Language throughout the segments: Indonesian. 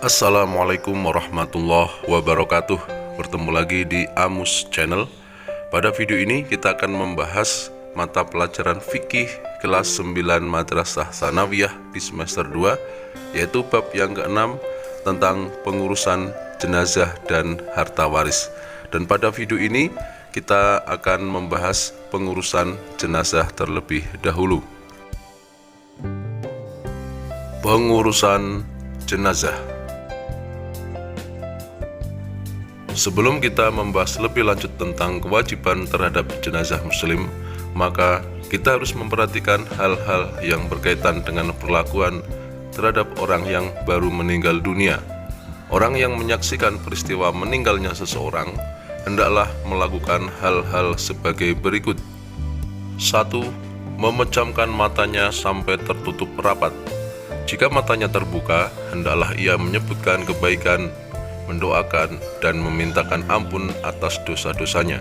Assalamualaikum warahmatullahi wabarakatuh. Bertemu lagi di Amus Channel. Pada video ini kita akan membahas mata pelajaran fikih kelas 9 Madrasah Tsanawiyah di semester 2, yaitu bab yang ke-6 tentang pengurusan jenazah dan harta waris. Dan pada video ini kita akan membahas pengurusan jenazah terlebih dahulu. Pengurusan jenazah. Sebelum kita membahas lebih lanjut tentang kewajiban terhadap jenazah muslim, maka kita harus memperhatikan hal-hal yang berkaitan dengan perlakuan terhadap orang yang baru meninggal dunia. Orang yang menyaksikan peristiwa meninggalnya seseorang hendaklah melakukan hal-hal sebagai berikut. 1. Memejamkan matanya sampai tertutup rapat. Jika matanya terbuka, hendaklah ia menyebutkan kebaikan, mendoakan dan memintakan ampun atas dosa-dosanya.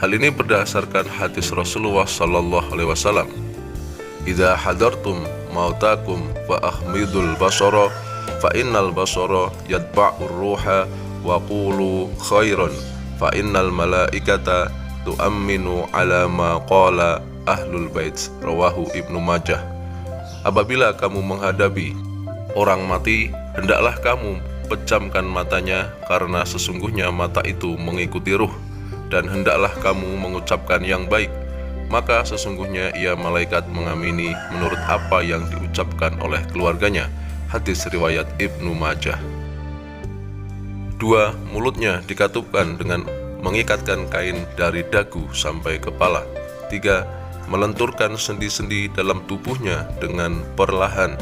Hal ini berdasarkan hadis Rasulullah sallallahu alaihi wasallam. Idza hadartum mautakum fa ahmidul basara fa innal basara yatba'ur ruha wa qulu khairan fa innal malaikata tu'minu ala ma qala ahlul bait. Rawahu Ibnu Majah. Apabila kamu menghadapi orang mati, hendaklah kamu pejamkan matanya, karena sesungguhnya mata itu mengikuti ruh, dan hendaklah kamu mengucapkan yang baik, maka sesungguhnya ia malaikat mengamini menurut apa yang diucapkan oleh keluarganya. Hadis riwayat Ibnu Majah. 2. Mulutnya dikatupkan dengan mengikatkan kain dari dagu sampai kepala. 3. Melenturkan sendi-sendi dalam tubuhnya dengan perlahan.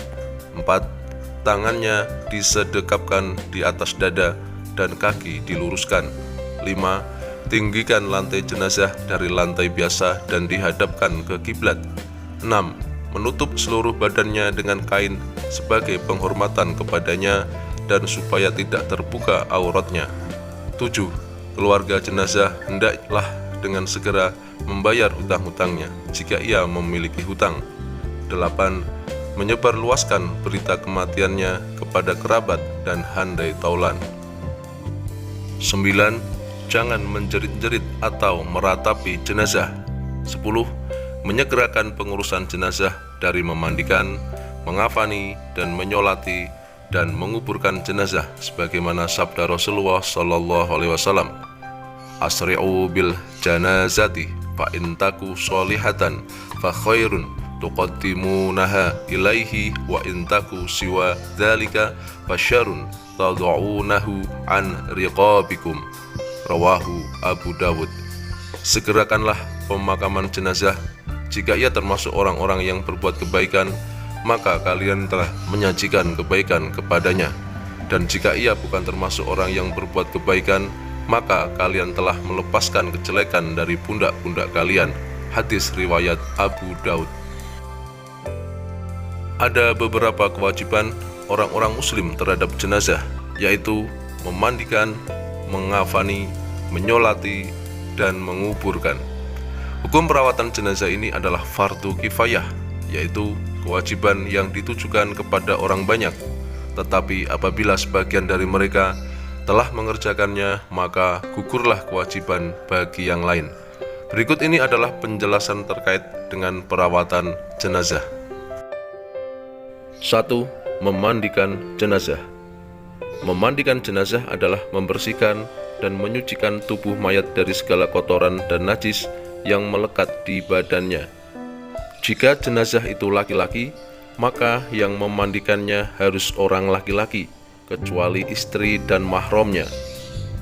4. Tangannya disedekapkan di atas dada dan kaki diluruskan. 5. Tinggikan lantai jenazah dari lantai biasa dan dihadapkan ke kiblat. 6. Menutup seluruh badannya dengan kain sebagai penghormatan kepadanya dan supaya tidak terbuka auratnya. 7. Keluarga jenazah hendaklah dengan segera membayar hutang-hutangnya jika ia memiliki hutang. 8. Menyebarluaskan berita kematiannya kepada kerabat dan handai taulan. 9. Jangan menjerit-jerit atau meratapi jenazah. 10. Menyegerakan pengurusan jenazah dari memandikan, mengafani dan menyolati dan menguburkan jenazah sebagaimana sabda Rasulullah sallallahu alaihi wasallam. Asri'u bil janazati fa in taku sholihatan fa khairun tuqaddimunaha ilaihi wa intaku siwa dzalika fasyarun tad'unahu an riqabikum. Rawahu Abu Dawud. Segerakanlah pemakaman jenazah. Jika ia termasuk orang-orang yang berbuat kebaikan, maka kalian telah menyajikan kebaikan kepadanya, dan jika ia bukan termasuk orang yang berbuat kebaikan, maka kalian telah melepaskan kejelekan dari pundak-pundak kalian. Hadis riwayat Abu Daud. Ada beberapa kewajiban orang-orang muslim terhadap jenazah, yaitu memandikan, mengafani, menyolati, dan menguburkan. Hukum perawatan jenazah ini adalah fardu kifayah, yaitu kewajiban yang ditujukan kepada orang banyak. Tetapi apabila sebagian dari mereka telah mengerjakannya, maka gugurlah kewajiban bagi yang lain. Berikut ini adalah penjelasan terkait dengan perawatan jenazah. 1. Memandikan jenazah. Memandikan jenazah adalah membersihkan dan menyucikan tubuh mayat dari segala kotoran dan najis yang melekat di badannya. Jika jenazah itu laki-laki, maka yang memandikannya harus orang laki-laki, kecuali istri dan mahramnya.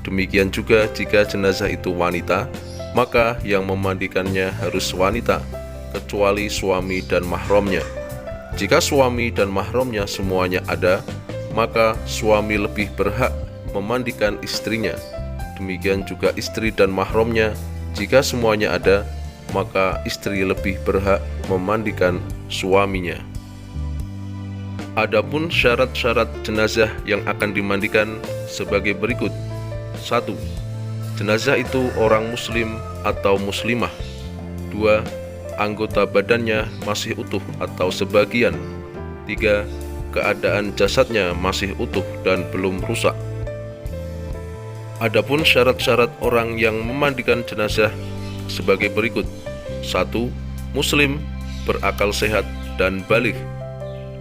Demikian juga jika jenazah itu wanita, maka yang memandikannya harus wanita, kecuali suami dan mahramnya. Jika suami dan mahramnya semuanya ada, maka suami lebih berhak memandikan istrinya. Demikian juga istri dan mahramnya. Jika semuanya ada, maka istri lebih berhak memandikan suaminya. Adapun syarat-syarat jenazah yang akan dimandikan sebagai berikut. 1. Jenazah itu orang muslim atau muslimah. 2. Anggota badannya masih utuh atau sebagian. 3. keadaan jasadnya masih utuh dan belum rusak. Adapun syarat-syarat orang yang memandikan jenazah sebagai berikut. 1. Muslim, berakal sehat dan baligh.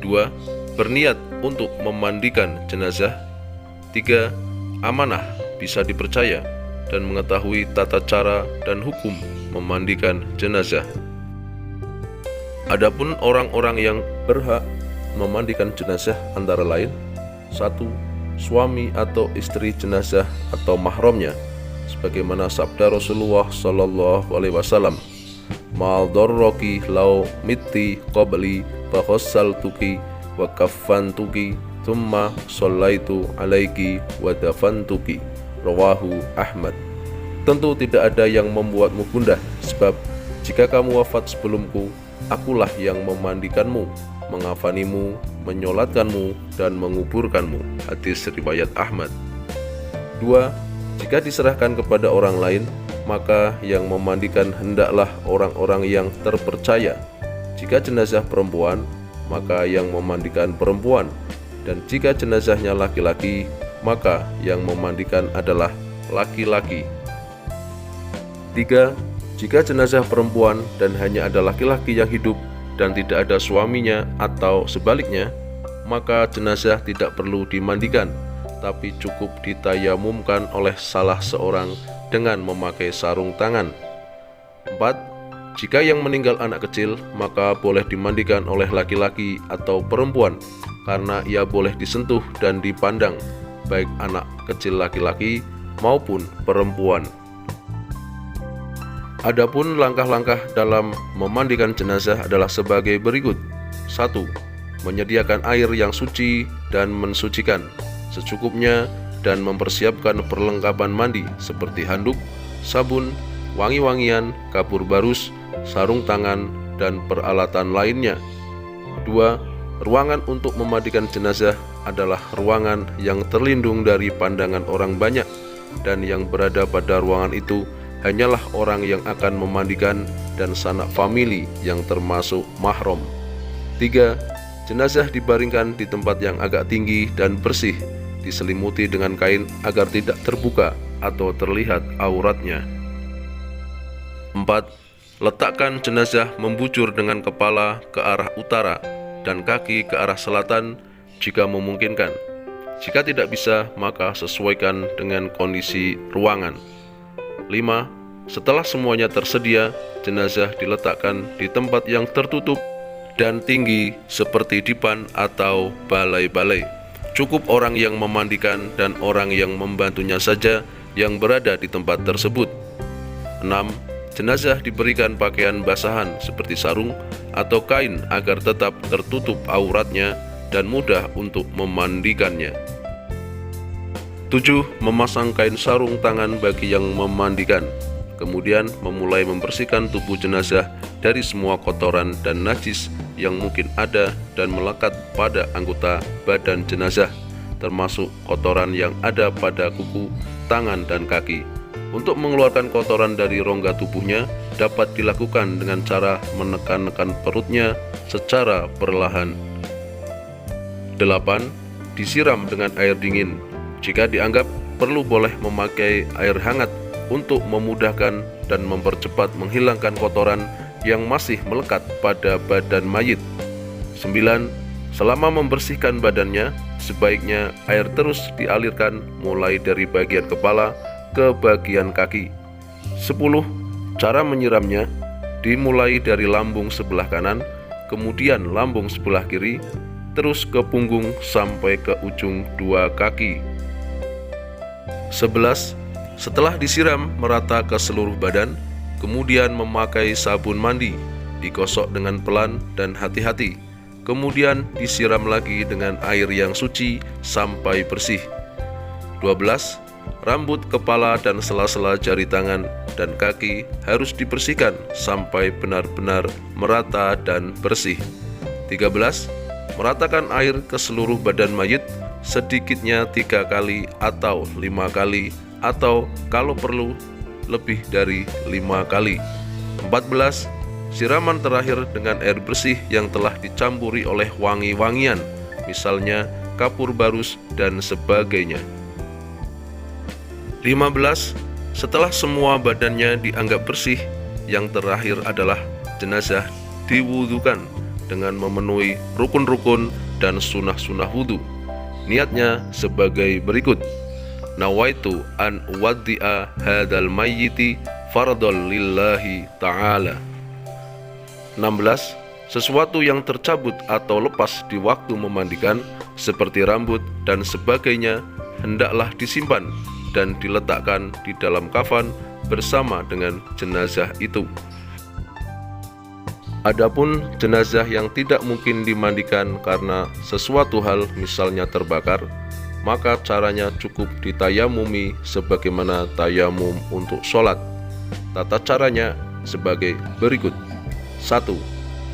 2. Berniat untuk memandikan jenazah. 3. Amanah, bisa dipercaya dan mengetahui tata cara dan hukum memandikan jenazah. Adapun orang-orang yang berhak memandikan jenazah antara lain: 1. Suami atau istri jenazah atau mahramnya, sebagaimana sabda Rasulullah Shallallahu Alaihi Wasallam, "Mal dorroki lau mitti qabli fakossaltuki wa kaffantuki thumma sallaitu alaiki wa dafantuki." Rawahu Ahmad. Tentu tidak ada yang membuatmu gundah, sebab jika kamu wafat sebelumku, akulah yang memandikanmu, mengafanimu, menyolatkanmu, dan menguburkanmu. Hadis riwayat Ahmad. 2. Jika diserahkan kepada orang lain, maka yang memandikan hendaklah orang-orang yang terpercaya. Jika jenazah perempuan, maka yang memandikan perempuan, dan jika jenazahnya laki-laki, maka yang memandikan adalah laki-laki. 3. Jika jenazah perempuan dan hanya ada laki-laki yang hidup dan tidak ada suaminya atau sebaliknya, maka jenazah tidak perlu dimandikan, tapi cukup ditayamumkan oleh salah seorang dengan memakai sarung tangan. 4. Jika yang meninggal anak kecil, maka boleh dimandikan oleh laki-laki atau perempuan, karena ia boleh disentuh dan dipandang, baik anak kecil laki-laki maupun perempuan. Adapun langkah-langkah dalam memandikan jenazah adalah sebagai berikut. 1. Menyediakan air yang suci dan mensucikan secukupnya dan mempersiapkan perlengkapan mandi seperti handuk, sabun, wangi-wangian, kapur barus, sarung tangan, dan peralatan lainnya. 2. Ruangan untuk memandikan jenazah adalah ruangan yang terlindung dari pandangan orang banyak, dan yang berada pada ruangan itu hanyalah orang yang akan memandikan dan sanak famili yang termasuk mahram. 3. Jenazah dibaringkan di tempat yang agak tinggi dan bersih, diselimuti dengan kain agar tidak terbuka atau terlihat auratnya. 4. Letakkan jenazah membujur dengan kepala ke arah utara dan kaki ke arah selatan jika memungkinkan. Jika tidak bisa, maka sesuaikan dengan kondisi ruangan. 5. Setelah semuanya tersedia, jenazah diletakkan di tempat yang tertutup dan tinggi seperti dipan atau balai-balai. Cukup orang yang memandikan dan orang yang membantunya saja yang berada di tempat tersebut. 6. Jenazah diberikan pakaian basahan seperti sarung atau kain agar tetap tertutup auratnya dan mudah untuk memandikannya. 7. Memasang kain sarung tangan bagi yang memandikan. Kemudian memulai membersihkan tubuh jenazah dari semua kotoran dan najis yang mungkin ada dan melekat pada anggota badan jenazah, termasuk kotoran yang ada pada kuku, tangan, dan kaki. Untuk mengeluarkan kotoran dari rongga tubuhnya dapat dilakukan dengan cara menekan-nekan perutnya secara perlahan. 8. Disiram dengan air dingin. Jika dianggap perlu, boleh memakai air hangat untuk memudahkan dan mempercepat menghilangkan kotoran yang masih melekat pada badan mayit. 9. Selama membersihkan badannya, sebaiknya air terus dialirkan mulai dari bagian kepala ke bagian kaki. 10. Cara menyiramnya dimulai dari lambung sebelah kanan, kemudian lambung sebelah kiri, terus ke punggung sampai ke ujung dua kaki. 11. Setelah disiram merata ke seluruh badan, kemudian memakai sabun mandi, digosok dengan pelan dan hati-hati, kemudian disiram lagi dengan air yang suci sampai bersih. 12. Rambut, kepala, dan sela-sela jari tangan dan kaki harus dibersihkan sampai benar-benar merata dan bersih. 13. Meratakan air ke seluruh badan mayit, sedikitnya 3 kali atau 5 kali, atau kalau perlu lebih dari 5 kali. 14. Siraman terakhir dengan air bersih yang telah dicampuri oleh wangi-wangian, misalnya kapur barus dan sebagainya. 15. Setelah semua badannya dianggap bersih, yang terakhir adalah jenazah diwudukan dengan memenuhi rukun-rukun dan sunnah-sunnah wudhu. Niatnya sebagai berikut: nawaitu an waddi'a hadal mayyiti fardol lillahi ta'ala. 16. Sesuatu yang tercabut atau lepas di waktu memandikan, seperti rambut dan sebagainya, hendaklah disimpan dan diletakkan di dalam kafan bersama dengan jenazah itu. Adapun jenazah yang tidak mungkin dimandikan karena sesuatu hal misalnya terbakar, maka caranya cukup ditayamumi sebagaimana tayamum untuk sholat. Tata caranya sebagai berikut: 1.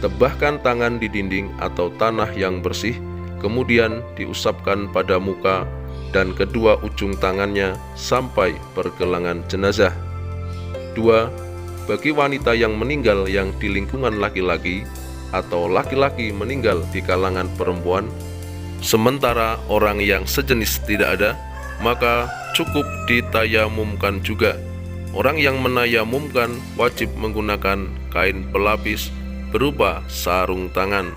Tebahkan tangan di dinding atau tanah yang bersih, kemudian diusapkan pada muka dan kedua ujung tangannya sampai pergelangan jenazah. 2. Bagi wanita yang meninggal yang di lingkungan laki-laki atau laki-laki meninggal di kalangan perempuan, sementara orang yang sejenis tidak ada, maka cukup ditayamumkan juga. Orang yang menayamumkan wajib menggunakan kain pelapis berupa sarung tangan.